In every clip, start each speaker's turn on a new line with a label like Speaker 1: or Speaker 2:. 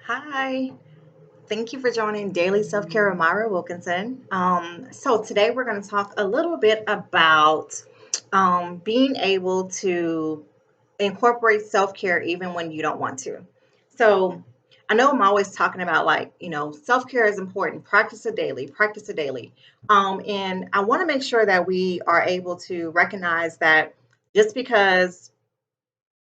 Speaker 1: Hi, thank you for joining Daily Self Care with Myra Wilkinson. So, today we're going to talk a little bit about being able to incorporate self care even when you don't want to. So, I know I'm always talking about self care is important, practice it daily. And I want to make sure that we are able to recognize that just because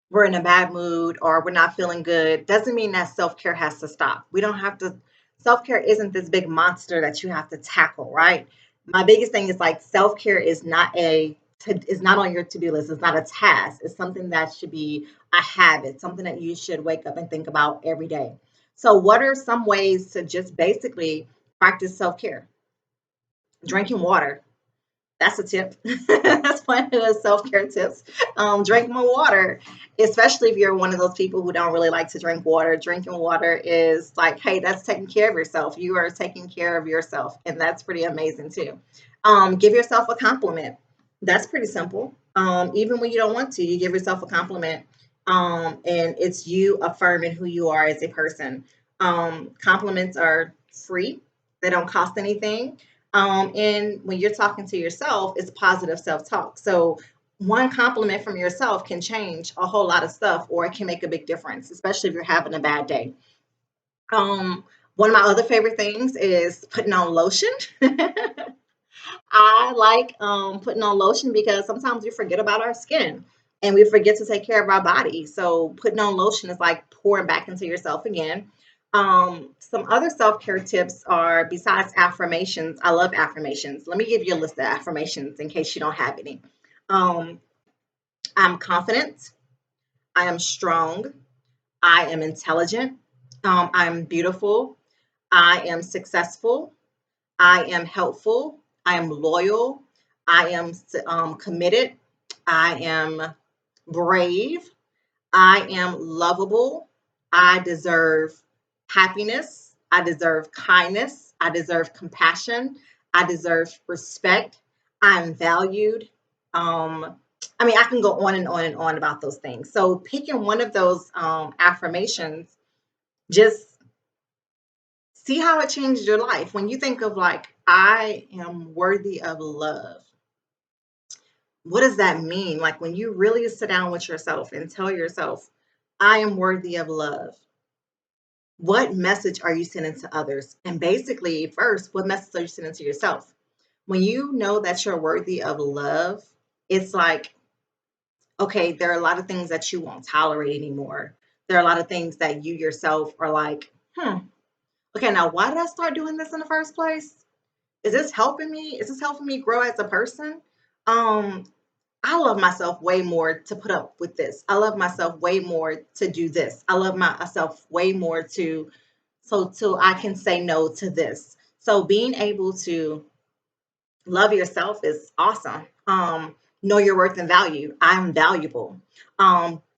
Speaker 1: we're in a bad mood or we're not feeling good doesn't mean that self-care has to stop. We don't have to Self-care isn't this big monster that you have to tackle, right? My biggest thing is like self-care is not on your to-do list. It's not a task. It's something that should be a habit, something that you should wake up and think about every day. So what are some ways to just basically practice self-care? Drinking water, that's a tip. That's one of the self care tips. Drink more water, especially if you're one of those people who don't really like to drink water. Drinking water is like, hey, that's taking care of yourself. You are taking care of yourself, and that's pretty amazing too. Give yourself a compliment. That's pretty simple. Even when you don't want to, you give yourself a compliment, and it's you affirming who you are as a person. Compliments are free; they don't cost anything, and when you're talking to yourself, it's positive self talk. So, one compliment from yourself can change a whole lot of stuff, or it can make a big difference, especially if you're having a bad day. One of my other favorite things is putting on lotion. I like putting on lotion because sometimes we forget about our skin and we forget to take care of our body. So putting on lotion is like pouring back into yourself again. Some other self care tips are besides affirmations. I love affirmations. Let me give you a list of affirmations in case you don't have any. Um, I'm confident. I am strong. I am intelligent. I'm beautiful. I am successful. I am helpful. I am loyal. I am committed. I am brave. I am lovable. I deserve happiness. I deserve kindness. I deserve compassion. I deserve respect. I'm valued. I can go on and on and on about those things. So, picking one of those affirmations, just see how it changed your life. When you think of like, I am worthy of love, what does that mean? Like when you really sit down with yourself and tell yourself, I am worthy of love, what message are you sending to others? And basically, first, what message are you sending to yourself? When you know that you're worthy of love, it's like, okay, there are a lot of things that you won't tolerate anymore. There are a lot of things that you yourself are like, okay, now why did I start doing this in the first place? Is this helping me? Is this helping me grow as a person? Um, I love myself way more to put up with this. I love myself way more to do this. I love myself way more so I can say no to this. So being able to love yourself is awesome. Know your worth and value. I'm valuable.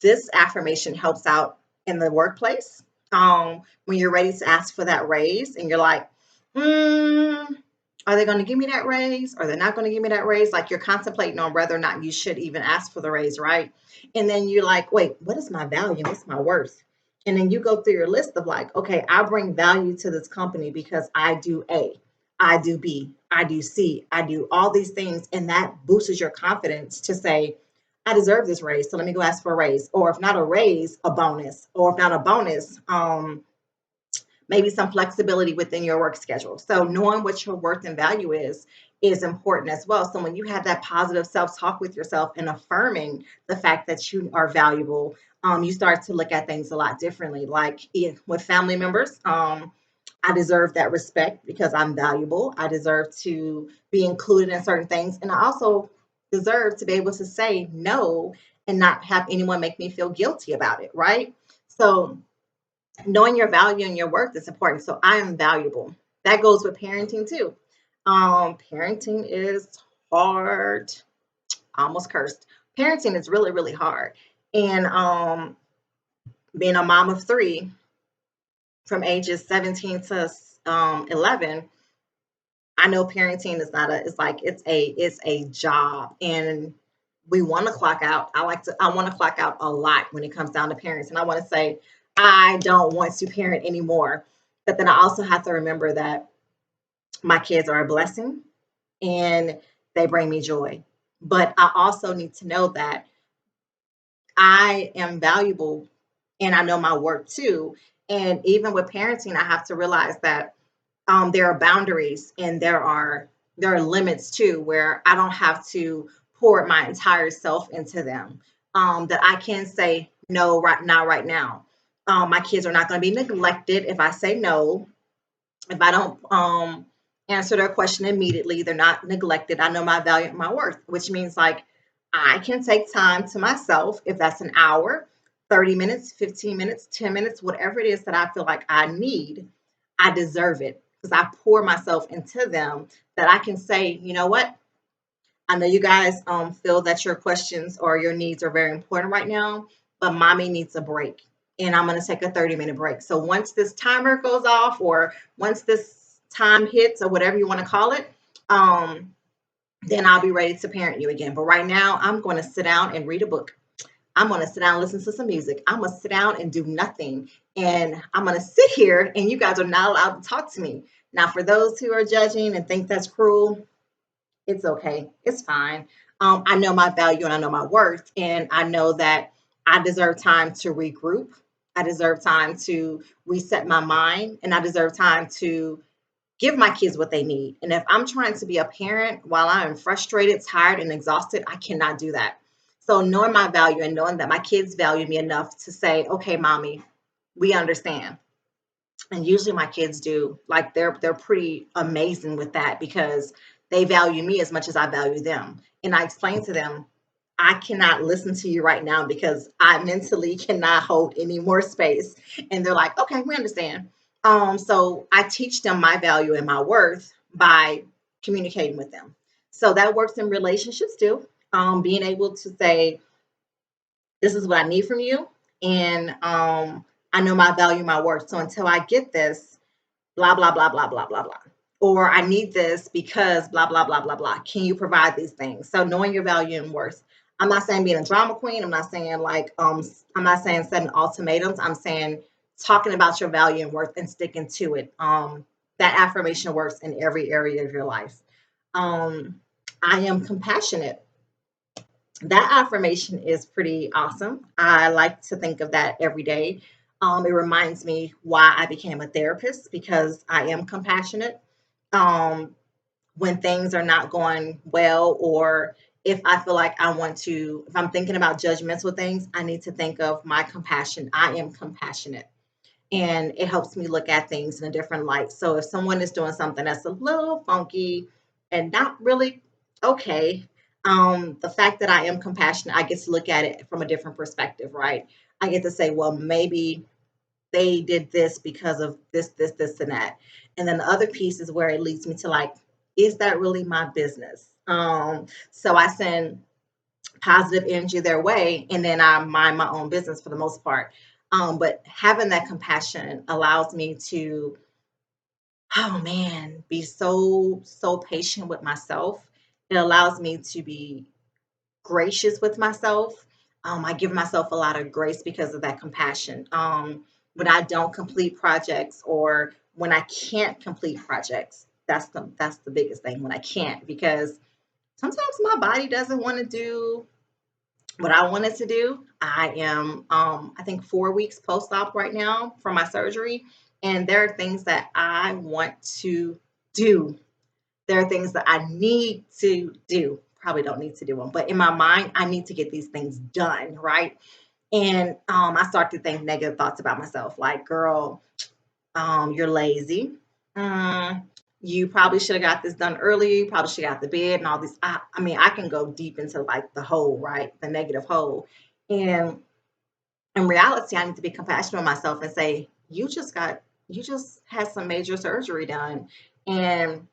Speaker 1: This affirmation helps out in the workplace. When you're ready to ask for that raise and you're like, mm, are they going to give me that raise? Or they're not going to give me that raise? Like you're contemplating on whether or not you should even ask for the raise, right? And then you're like, wait, what is my value? What's my worth? And then you go through your list of like, okay, I bring value to this company because I do A, I do B, I do C, I do all these things. And that boosts your confidence to say, I deserve this raise. So let me go ask for a raise. Or if not a raise, a bonus. Or if not a bonus, maybe some flexibility within your work schedule. So knowing what your worth and value is important as well. So when you have that positive self-talk with yourself and affirming the fact that you are valuable, you start to look at things a lot differently. Like with family members, I deserve that respect because I'm valuable. I deserve to be included in certain things. And I also deserve to be able to say no and not have anyone make me feel guilty about it, right? So knowing your value and your worth is important. So I am valuable. That goes with parenting too. Parenting is hard, almost cursed. Parenting is really, really hard. And being a mom of three from ages 17 to 11, I know parenting is not a, it's like, it's a job and we want to clock out. I want to clock out a lot when it comes down to parents. And I want to say, I don't want to parent anymore. But then I also have to remember that my kids are a blessing and they bring me joy. But I also need to know that I am valuable and I know my worth too. And even with parenting, I have to realize that there are boundaries and there are limits too, where I don't have to pour my entire self into them. That I can say no right now. My kids are not going to be neglected if I say no. If I don't answer their question immediately, they're not neglected. I know my value and my worth, which means like I can take time to myself if that's an hour, 30 minutes, 15 minutes, 10 minutes, whatever it is that I feel like I need. I deserve it because I pour myself into them, that I can say, you know what? I know you guys feel that your questions or your needs are very important right now, but mommy needs a break. And I'm going to take a 30-minute break. So once this timer goes off, or once this time hits, or whatever you want to call it, then I'll be ready to parent you again. But right now, I'm going to sit down and read a book. I'm going to sit down and listen to some music. I'm going to sit down and do nothing. And I'm going to sit here, and you guys are not allowed to talk to me. Now, for those who are judging and think that's cruel, it's okay. It's fine. I know my value and I know my worth, and I know that I deserve time to regroup. I deserve time to reset my mind, and I deserve time to give my kids what they need. And if I'm trying to be a parent while I am frustrated, tired, and exhausted, I cannot do that. So knowing my value and knowing that my kids value me enough to say, okay, mommy, we understand. And usually my kids do. Like they're pretty amazing with that because they value me as much as I value them. And I explain to them, I cannot listen to you right now because I mentally cannot hold any more space. And they're like, okay, we understand. So I teach them my value and my worth by communicating with them. So that works in relationships too. Being able to say, this is what I need from you. And I know my value, my worth. So until I get this, blah, blah, blah, blah, blah, blah, blah. Or I need this because blah, blah, blah, blah, blah. Can you provide these things? So knowing your value and worth. I'm not saying being a drama queen. I'm not saying I'm not saying setting ultimatums. I'm saying talking about your value and worth and sticking to it. That affirmation works in every area of your life. Um, I am compassionate. That affirmation is pretty awesome. I like to think of that every day. It reminds me why I became a therapist, because I am compassionate. Um, when things are not going well, or if I feel like if I'm thinking about judgmental things, I need to think of my compassion. I am compassionate, and it helps me look at things in a different light. So if someone is doing something that's a little funky and not really okay, the fact that I am compassionate, I get to look at it from a different perspective, right? I get to say, well, maybe they did this because of this, and that. And then the other piece is where it leads me to like, is that really my business? So I send positive energy their way, and then I mind my own business for the most part. But having that compassion allows me to, oh man, be so patient with myself. It allows me to be gracious with myself. I give myself a lot of grace because of that compassion. When I don't complete projects, or when I can't complete projects, that's the biggest thing, when I can't, because sometimes my body doesn't want to do what I wanted to do. I am, I think, 4 weeks post-op right now from my surgery, and there are things that I want to do. There are things that I need to do. Probably don't need to do them, but in my mind, I need to get these things done, right? And I start to think negative thoughts about myself, like, girl, you're lazy. Mm, you probably should have got this done earlier. You probably should have got the bed and all these. I mean, I can go deep into like the hole, right? The negative hole. And in reality, I need to be compassionate with myself and say, you just had some major surgery done. And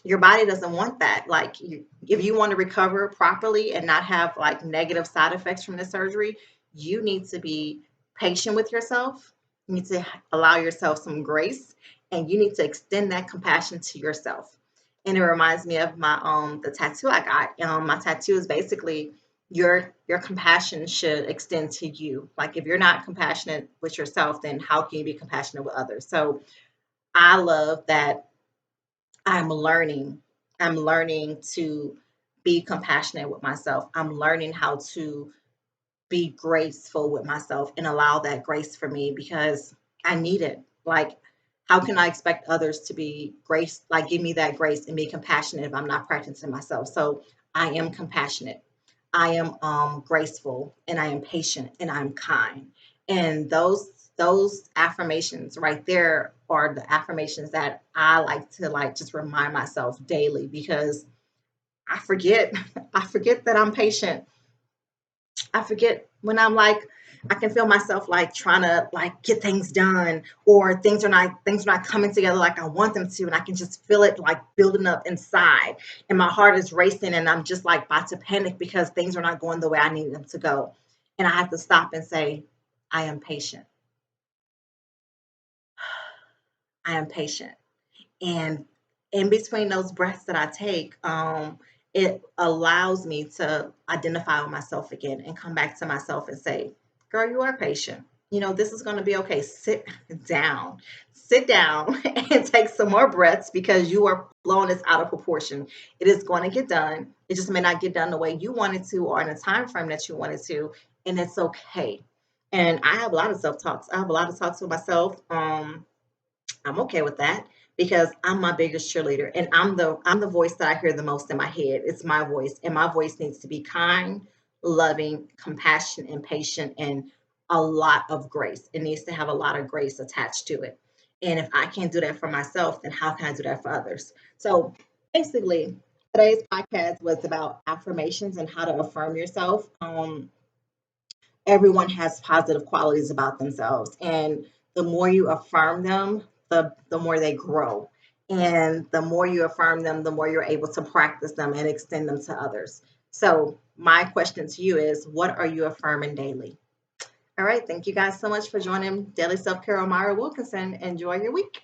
Speaker 1: your body doesn't want that. Like, if you want to recover properly and not have like negative side effects from the surgery, you need to be patient with yourself. You need to allow yourself some grace, and you need to extend that compassion to yourself. And it reminds me of my the tattoo I got. My tattoo is basically your compassion should extend to you. Like if you're not compassionate with yourself, then how can you be compassionate with others? So I love that I'm learning. I'm learning to be compassionate with myself. I'm learning how to be graceful with myself and allow that grace for me because I need it. Like, how can I expect others to be grace, like give me that grace and be compassionate if I'm not practicing myself? So I am compassionate. I am graceful and I am patient and I'm kind. And those affirmations right there are the affirmations that I like to like just remind myself daily because I forget I forget that I'm patient. I forget when I'm like, I can feel myself like trying to like get things done, or things are not coming together like I want them to, and I can just feel it like building up inside, and my heart is racing, and I'm just like about to panic because things are not going the way I need them to go, and I have to stop and say, I am patient. I am patient. And in between those breaths that I take, it allows me to identify with myself again and come back to myself and say, girl, you are patient. This is going to be okay. Down, sit down and take some more breaths because you are blowing this out of proportion. It is going to get done. It just may not get done the way you wanted to or in the time frame that you wanted to. And it's okay. And I have a lot of self talks. I have a lot of talks with myself. I'm okay with that because I'm my biggest cheerleader and I'm the voice that I hear the most in my head. It's my voice and my voice needs to be kind, loving, compassionate and patient and a lot of grace. It needs to have a lot of grace attached to it. And if I can't do that for myself, then how can I do that for others? So basically, today's podcast was about affirmations and how to affirm yourself. Everyone has positive qualities about themselves, and the more you affirm them, the more they grow, and the more you affirm them, the more you're able to practice them and extend them to others. So my question to you is, what are you affirming daily? All right, thank you guys so much for joining Daily Self-Care with Myra Wilkinson. Enjoy your week.